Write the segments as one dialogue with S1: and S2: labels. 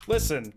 S1: Listen,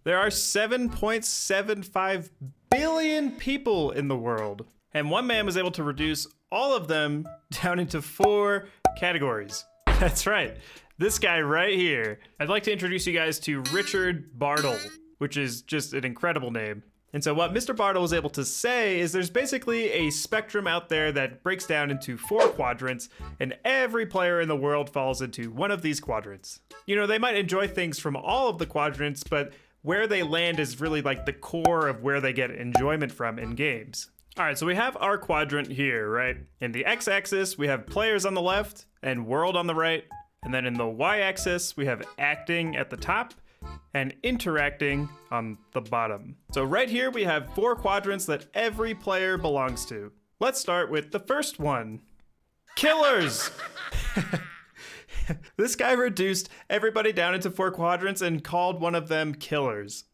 S1: there are 7.75 billion people in the world, and one man was able to reduce all of them down into 4 categories. That's right, this guy right here. I'd like to introduce you guys to Richard Bartle, which is just an incredible name. And so what Mr. Bartle was able to say is there's basically a spectrum out there that breaks down into 4 quadrants, and every player in the world falls into one of these quadrants. You know, they might enjoy things from all of the quadrants, but where they land is really like the core of where they get enjoyment from in games. All right, so we have our quadrant here, right? In the x-axis, we have players on the left and world on the right. And then in the y-axis, we have acting at the top and interacting on the bottom. So right here, we have 4 quadrants that every player belongs to. Let's start with the first one. Killers! This guy reduced everybody down into 4 quadrants and called one of them killers.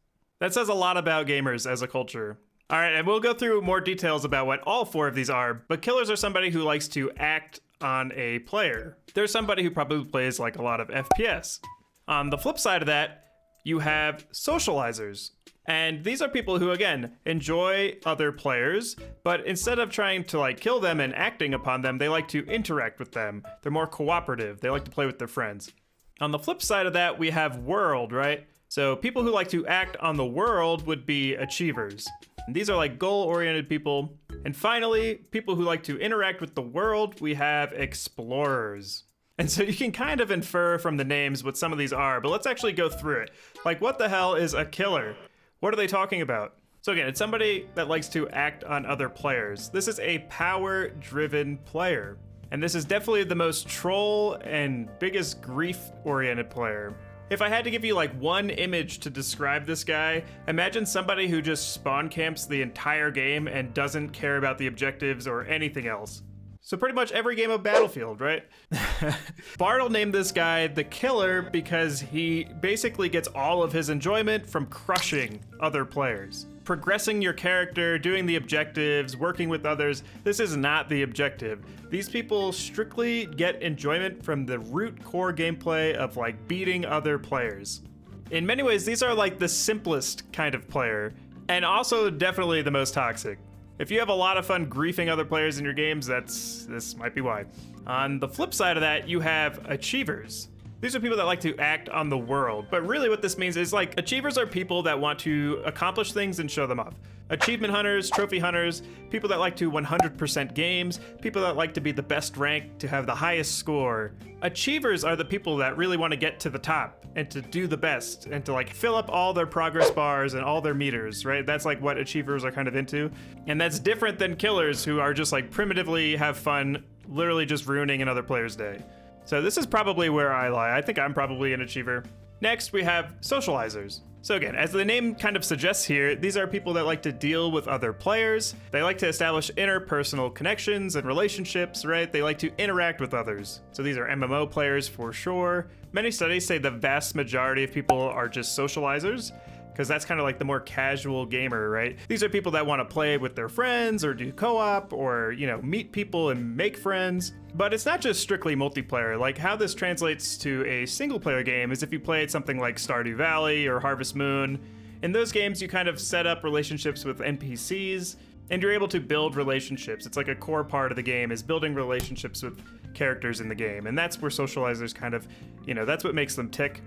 S1: That says a lot about gamers as a culture. All right, and we'll go through more details about what all 4 of these are, but killers are somebody who likes to act on a player. There's somebody who probably plays like a lot of FPS. On the flip side of that, you have socializers. And these are people who, again, enjoy other players, but instead of trying to like kill them and acting upon them, they like to interact with them. They're more cooperative. They like to play with their friends. On the flip side of that, we have world, right? So people who like to act on the world would be achievers. And these are like goal-oriented people. And finally, people who like to interact with the world, we have explorers. And so you can kind of infer from the names what some of these are, but let's actually go through it. Like, what the hell is a killer? What are they talking about? So again, it's somebody that likes to act on other players. This is a power-driven player. And this is definitely the most troll and biggest grief-oriented player. If I had to give you like one image to describe this guy, imagine somebody who just spawn camps the entire game and doesn't care about the objectives or anything else. So pretty much every game of Battlefield, right? Bartle named this guy the killer because he basically gets all of his enjoyment from crushing other players. Progressing your character, doing the objectives, working with others, this is not the objective. These people strictly get enjoyment from the root core gameplay of like beating other players. In many ways, these are like the simplest kind of player, and also definitely the most toxic. If you have a lot of fun griefing other players in your games, this might be why. On the flip side of that, you have achievers. These are people that like to act on the world, but really what this means is like achievers are people that want to accomplish things and show them off. Achievement hunters, trophy hunters, people that like to 100% games, people that like to be the best rank, to have the highest score. Achievers are the people that really want to get to the top and to do the best and to like fill up all their progress bars and all their meters, right? That's like what achievers are kind of into. And that's different than killers who are just like primitively have fun, literally just ruining another player's day. So this is probably where I lie. I think I'm probably an achiever. Next, we have socializers. So again, as the name kind of suggests here, these are people that like to deal with other players. They like to establish interpersonal connections and relationships, right? They like to interact with others. So these are MMO players for sure. Many studies say the vast majority of people are just socializers, because that's kind of like the more casual gamer, right? These are people that want to play with their friends or do co-op or, you know, meet people and make friends. But it's not just strictly multiplayer. Like how this translates to a single player game is if you played something like Stardew Valley or Harvest Moon. In those games, you kind of set up relationships with NPCs and you're able to build relationships. It's like a core part of the game is building relationships with characters in the game. And that's where socializers kind of, you know, that's what makes them tick.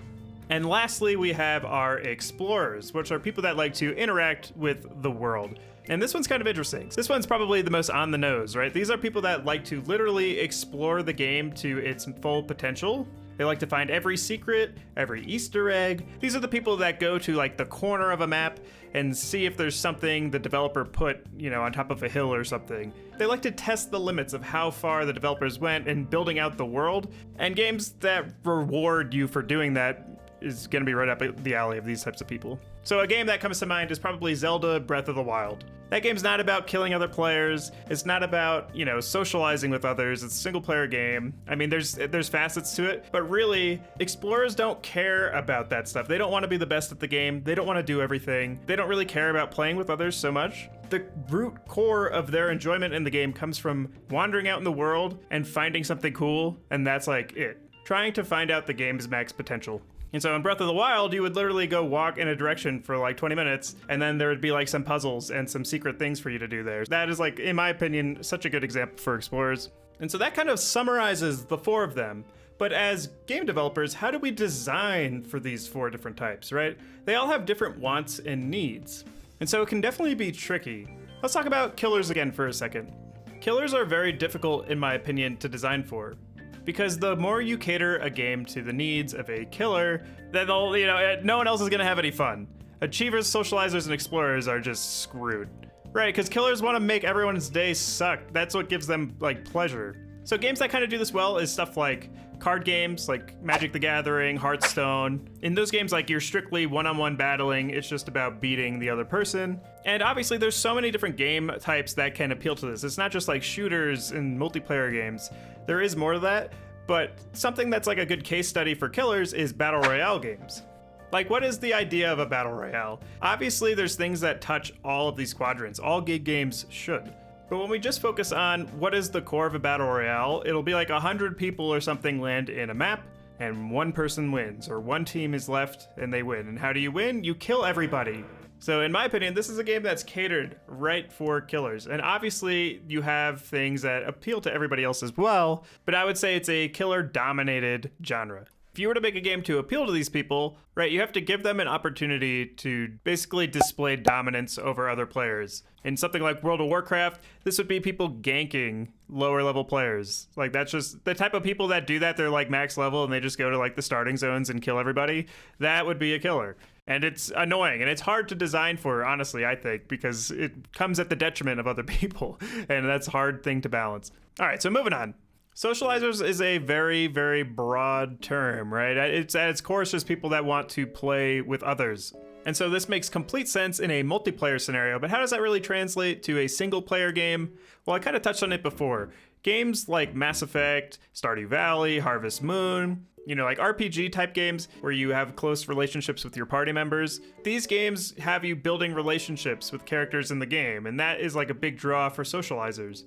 S1: And lastly, we have our explorers, which are people that like to interact with the world. And this one's kind of interesting. This one's probably the most on the nose, right? These are people that like to literally explore the game to its full potential. They like to find every secret, every Easter egg. These are the people that go to like the corner of a map and see if there's something the developer put, you know, on top of a hill or something. They like to test the limits of how far the developers went in building out the world. And games that reward you for doing that is going to be right up the alley of these types of people. So a game that comes to mind is probably Zelda Breath of the Wild. That game's not about killing other players. It's not about, you know, socializing with others. It's a single player game. I mean, there's facets to it, but really explorers don't care about that stuff. They don't want to be the best at the game. They don't want to do everything. They don't really care about playing with others so much. The root core of their enjoyment in the game comes from wandering out in the world and finding something cool, and that's like it. Trying to find out the game's max potential. And so in Breath of the Wild, you would literally go walk in a direction for like 20 minutes, and then there would be like some puzzles and some secret things for you to do there. That is like, in my opinion, such a good example for explorers. And so that kind of summarizes the 4 of them. But as game developers, how do we design for these 4 different types, right? They all have different wants and needs. And so it can definitely be tricky. Let's talk about killers again for a second. Killers are very difficult, in my opinion, to design for. Because the more you cater a game to the needs of a killer, then no one else is gonna have any fun. Achievers, socializers, and explorers are just screwed. Right, because killers want to make everyone's day suck. That's what gives them like pleasure. So games that kind of do this well is stuff like card games, like Magic the Gathering, Hearthstone. In those games, like you're strictly one-on-one battling. It's just about beating the other person. And obviously there's so many different game types that can appeal to this. It's not just like shooters and multiplayer games. There is more to that, but something that's like a good case study for killers is battle royale games. Like, what is the idea of a battle royale? Obviously, there's things that touch all of these quadrants. All gig games should. But when we just focus on what is the core of a battle royale, it'll be like 100 people or something land in a map, and one person wins, or one team is left and they win. And how do you win? You kill everybody. So in my opinion, this is a game that's catered right for killers. And obviously, you have things that appeal to everybody else as well, but I would say it's a killer-dominated genre. If you were to make a game to appeal to these people, right, you have to give them an opportunity to basically display dominance over other players. In something like World of Warcraft, this would be people ganking lower level players. Like, that's just the type of people that do that. They're like max level and they just go to like the starting zones and kill everybody. That would be a killer. And it's annoying and it's hard to design for, honestly, I think, because it comes at the detriment of other people. And that's a hard thing to balance. All right, so moving on. Socializers is a very, very broad term, right? It's at its core, it's just people that want to play with others. And so this makes complete sense in a multiplayer scenario, but how does that really translate to a single player game? Well, I kind of touched on it before. Games like Mass Effect, Stardew Valley, Harvest Moon, like RPG type games where you have close relationships with your party members. These games have you building relationships with characters in the game, and that is like a big draw for socializers.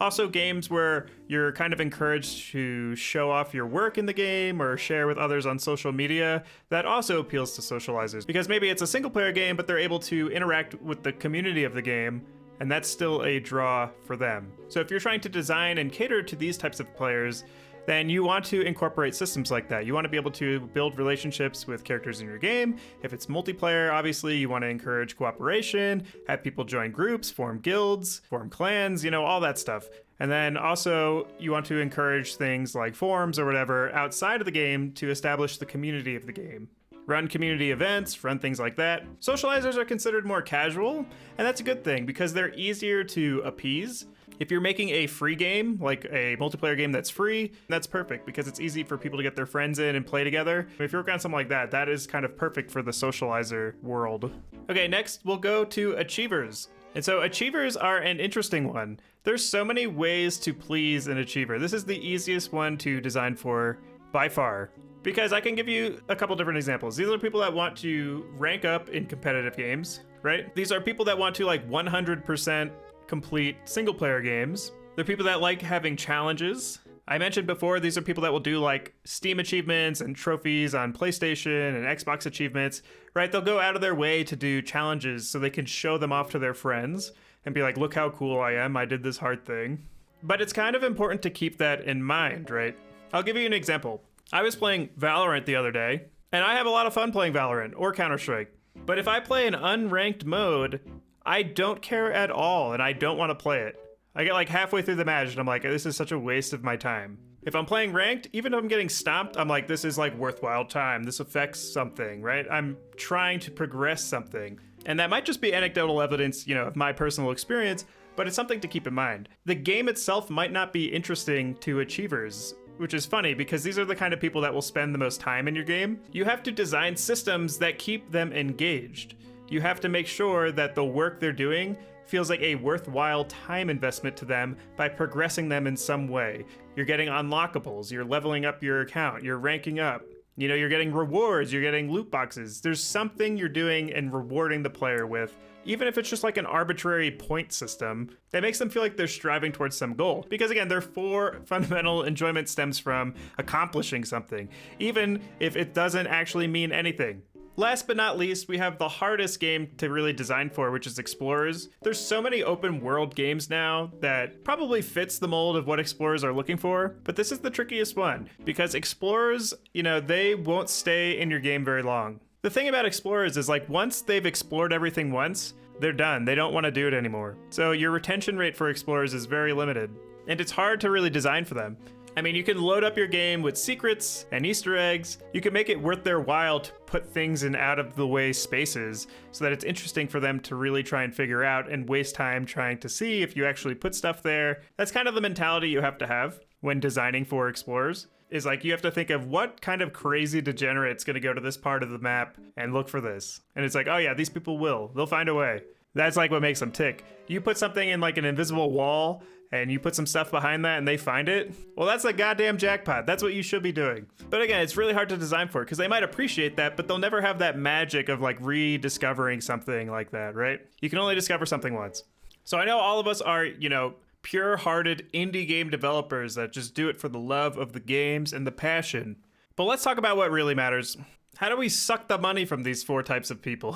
S1: Also, games where you're kind of encouraged to show off your work in the game or share with others on social media, that also appeals to socializers. Because maybe it's a single player game, but they're able to interact with the community of the game, and that's still a draw for them. So if you're trying to design and cater to these types of players, then you want to incorporate systems like that. You want to be able to build relationships with characters in your game. If it's multiplayer, obviously, you want to encourage cooperation, have people join groups, form guilds, form clans, all that stuff. And then also, you want to encourage things like forums or whatever outside of the game to establish the community of the game. Run community events, run things like that. Socializers are considered more casual, and that's a good thing because they're easier to appease. If you're making a free game, like a multiplayer game that's free, that's perfect because it's easy for people to get their friends in and play together. If you're working on something like that, that is kind of perfect for the socializer world. Okay, next we'll go to achievers. And so achievers are an interesting one. There's so many ways to please an achiever. This is the easiest one to design for by far, because I can give you a couple different examples. These are people that want to rank up in competitive games, right? These are people that want to like 100% complete single player games. They're people that like having challenges. I mentioned before, these are people that will do like Steam achievements and trophies on PlayStation and Xbox achievements, right? They'll go out of their way to do challenges so they can show them off to their friends and be like, look how cool I am. I did this hard thing. But it's kind of important to keep that in mind, right? I'll give you an example. I was playing Valorant the other day, and I have a lot of fun playing Valorant or Counter-Strike. But if I play an unranked mode, I don't care at all, and I don't want to play it. I get like halfway through the match, and I'm like, this is such a waste of my time. If I'm playing ranked, even if I'm getting stomped, I'm like, this is like worthwhile time. This affects something, right? I'm trying to progress something. And that might just be anecdotal evidence, of my personal experience, but it's something to keep in mind. The game itself might not be interesting to achievers, which is funny because these are the kind of people that will spend the most time in your game. You have to design systems that keep them engaged. You have to make sure that the work they're doing feels like a worthwhile time investment to them by progressing them in some way. You're getting unlockables, you're leveling up your account, you're ranking up. You know, you're getting rewards, you're getting loot boxes. There's something you're doing and rewarding the player with, even if it's just like an arbitrary point system that makes them feel like they're striving towards some goal. Because again, their 4 fundamental enjoyment stems from accomplishing something, even if it doesn't actually mean anything. Last but not least, we have the hardest game to really design for, which is Explorers. There's so many open world games now that probably fits the mold of what Explorers are looking for, but this is the trickiest one because Explorers, you know, they won't stay in your game very long. The thing about Explorers is like once they've explored everything once, they're done. They don't want to do it anymore. So your retention rate for Explorers is very limited, and it's hard to really design for them. I mean, you can load up your game with secrets and Easter eggs. You can make it worth their while to put things in out of the way spaces so that it's interesting for them to really try and figure out and waste time trying to see if you actually put stuff there. That's kind of the mentality you have to have when designing for Explorers. Is like you have to think of what kind of crazy degenerate's going to go to this part of the map and look for this. And it's like, oh yeah, these people will. They'll find a way. That's like what makes them tick. You put something in like an invisible wall and you put some stuff behind that and they find it, well, that's a goddamn jackpot. That's what you should be doing. But again, it's really hard to design for because they might appreciate that, but they'll never have that magic of like rediscovering something like that, right? You can only discover something once. So I know all of us are, you know, pure-hearted indie game developers that just do it for the love of the games and the passion. But let's talk about what really matters. How do we suck the money from these 4 types of people?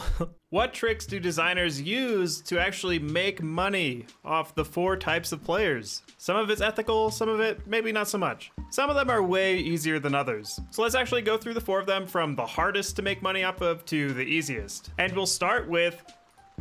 S1: What tricks do designers use to actually make money off the 4 types of players? Some of it's ethical, some of it maybe not so much. Some of them are way easier than others. So let's actually go through the 4 of them from the hardest to make money off of to the easiest. And we'll start with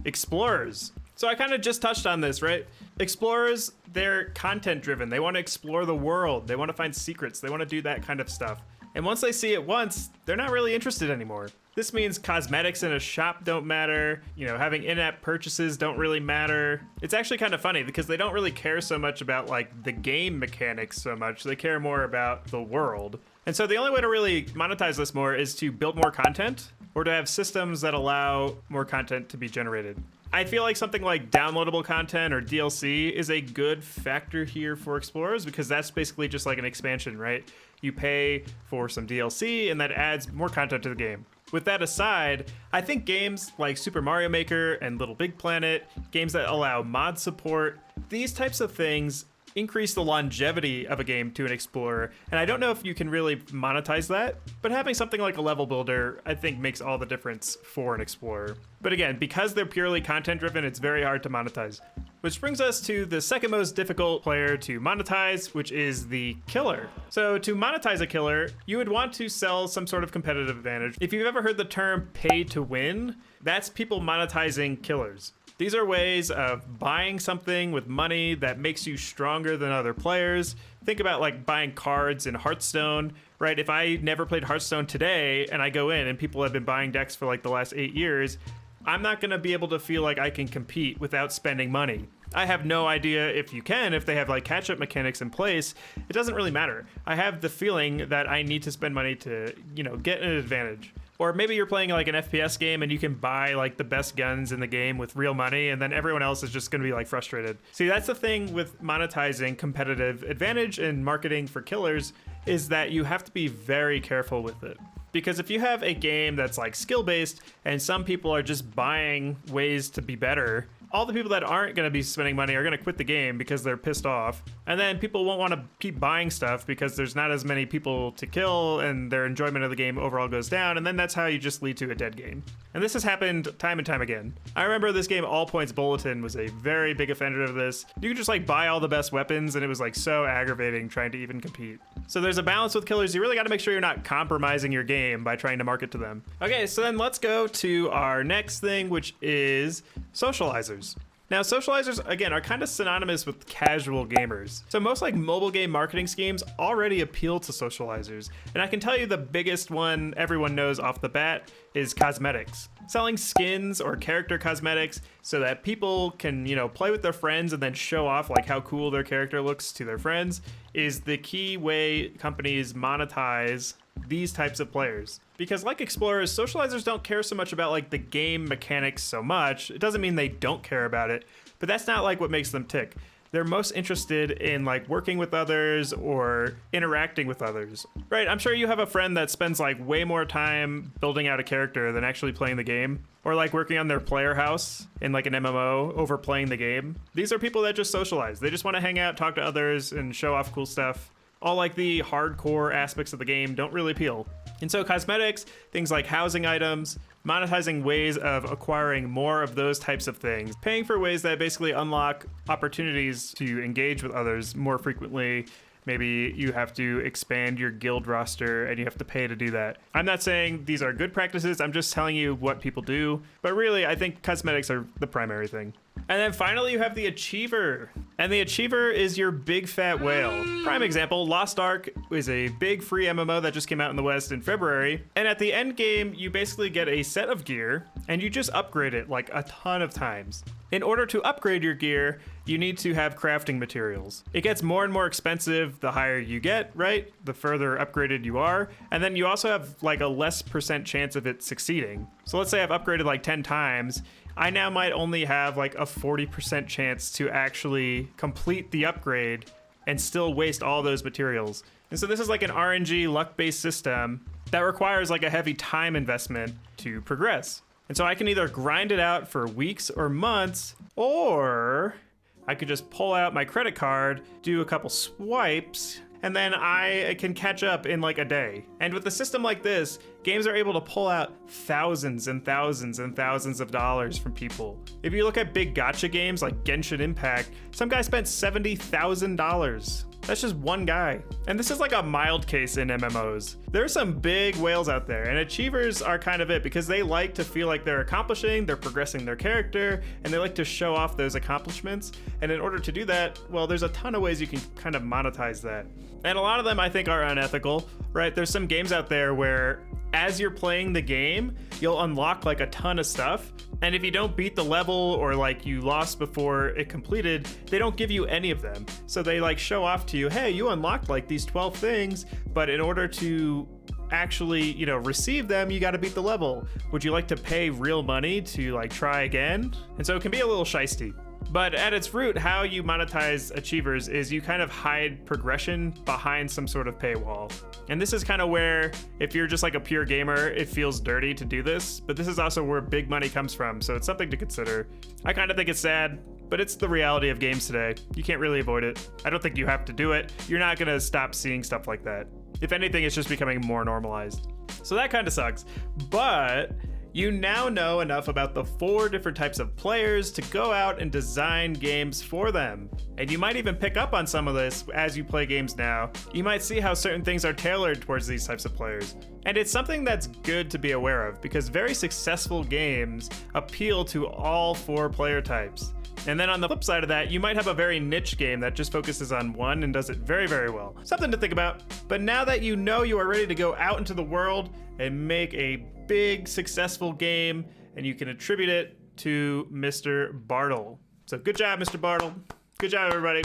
S1: Explorers. So I kind of just touched on this, right? Explorers, they're content driven. They want to explore the world. They want to find secrets. They want to do that kind of stuff. And once they see it once, they're not really interested anymore. This means cosmetics in a shop don't matter. You know, having in-app purchases don't really matter. It's actually kind of funny because they don't really care so much about like the game mechanics so much. They care more about the world. And so the only way to really monetize this more is to build more content or to have systems that allow more content to be generated. I feel like something like downloadable content or DLC is a good factor here for Explorers because that's basically just like an expansion, right? You pay for some DLC and that adds more content to the game. With that aside, I think games like Super Mario Maker and Little Big Planet, games that allow mod support, these types of things increase the longevity of a game to an explorer. And I don't know if you can really monetize that, but having something like a level builder, I think makes all the difference for an explorer. But again, because they're purely content driven, it's very hard to monetize. Which brings us to the second most difficult player to monetize, which is the killer. So to monetize a killer, you would want to sell some sort of competitive advantage. If you've ever heard the term pay to win, that's people monetizing killers. These are ways of buying something with money that makes you stronger than other players. Think about like buying cards in Hearthstone, right? If I never played Hearthstone today and I go in and people have been buying decks for like the last 8 years, I'm not going to be able to feel like I can compete without spending money. I have no idea if you can, if they have like catch-up mechanics in place. It doesn't really matter. I have the feeling that I need to spend money to, you know, get an advantage. Or maybe you're playing like an FPS game and you can buy like the best guns in the game with real money and then everyone else is just going to be like frustrated. See, that's the thing with monetizing competitive advantage and marketing for killers is that you have to be very careful with it. Because if you have a game that's like skill-based and some people are just buying ways to be better, all the people that aren't going to be spending money are going to quit the game because they're pissed off. And then people won't want to keep buying stuff because there's not as many people to kill and their enjoyment of the game overall goes down. And then that's how you just lead to a dead game. And this has happened time and time again. I remember this game, All Points Bulletin, was a very big offender of this. You could just like buy all the best weapons and it was like so aggravating trying to even compete. So there's a balance with killers. You really got to make sure you're not compromising your game by trying to market to them. Okay, so then let's go to our next thing, which is socializers. Now, socializers, again, are kind of synonymous with casual gamers. So most like mobile game marketing schemes already appeal to socializers. And I can tell you the biggest one everyone knows off the bat is cosmetics. Selling skins or character cosmetics so that people can, you know, play with their friends and then show off like how cool their character looks to their friends is the key way companies monetize these types of players. Because like explorers, socializers don't care so much about like the game mechanics so much. It doesn't mean they don't care about it, but that's not like what makes them tick. they're most interested in like working with others or interacting with others. Right, I'm sure you have a friend that spends like way more time building out a character than actually playing the game, or like working on their player house in like an MMO over playing the game. These are people that just socialize. They just want to hang out, talk to others, and show off cool stuff. All like the hardcore aspects of the game don't really appeal. And so cosmetics, things like housing items, monetizing ways of acquiring more of those types of things, paying for ways that basically unlock opportunities to engage with others more frequently. Maybe you have to expand your guild roster and you have to pay to do that. I'm not saying these are good practices, I'm just telling you what people do. But really, I think cosmetics are the primary thing. And then finally, you have the Achiever. And the Achiever is your big fat whale. Prime example, Lost Ark is a big free MMO that just came out in the West in February. And at the end game, you basically get a set of gear and you just upgrade it like a ton of times. In order to upgrade your gear, you need to have crafting materials. It gets more and more expensive the higher you get, right? The further upgraded you are. And then you also have like a less % chance of it succeeding. So let's say I've upgraded like 10 times. I now might only have like a 40% chance to actually complete the upgrade and still waste all those materials. And so this is like an RNG luck-based system that requires like a heavy time investment to progress. And so I can either grind it out for weeks or months, or I could just pull out my credit card, do a couple swipes, and then I can catch up in like a day. And with a system like this, games are able to pull out thousands and thousands and thousands of dollars from people. If you look at big gacha games like Genshin Impact, some guy spent $70,000. That's just one guy. And this is like a mild case in MMOs. There are some big whales out there, and achievers are kind of it because they like to feel like they're accomplishing, they're progressing their character, and they like to show off those accomplishments. And in order to do that, well, there's a ton of ways you can kind of monetize that. And a lot of them I think are unethical, right? There's some games out there where as you're playing the game, you'll unlock like a ton of stuff. And if you don't beat the level or like you lost before it completed, they don't give you any of them. So they like show off to you, hey, you unlocked like these 12 things, but in order to actually, you know, receive them, you got to beat the level. Would you like to pay real money to like try again? And so it can be a little shisty. But at its root, how you monetize achievers is you kind of hide progression behind some sort of paywall. And this is kind of where, if you're just like a pure gamer, it feels dirty to do this, but this is also where big money comes from, so it's something to consider. I kind of think it's sad, but it's the reality of games today. You can't really avoid it. I don't think you have to do it. You're not gonna stop seeing stuff like that. If anything, it's just becoming more normalized. So that kind of sucks, but you now know enough about the 4 different types of players to go out and design games for them. And you might even pick up on some of this as you play games now. You might see how certain things are tailored towards these types of players. And it's something that's good to be aware of because very successful games appeal to all 4 player types. And then on the flip side of that, you might have a very niche game that just focuses on one and does it very, very well. Something to think about. But now that you know you are ready to go out into the world and make a big, successful game, and you can attribute it to Mr. Bartle. So good job, Mr. Bartle. Good job, everybody.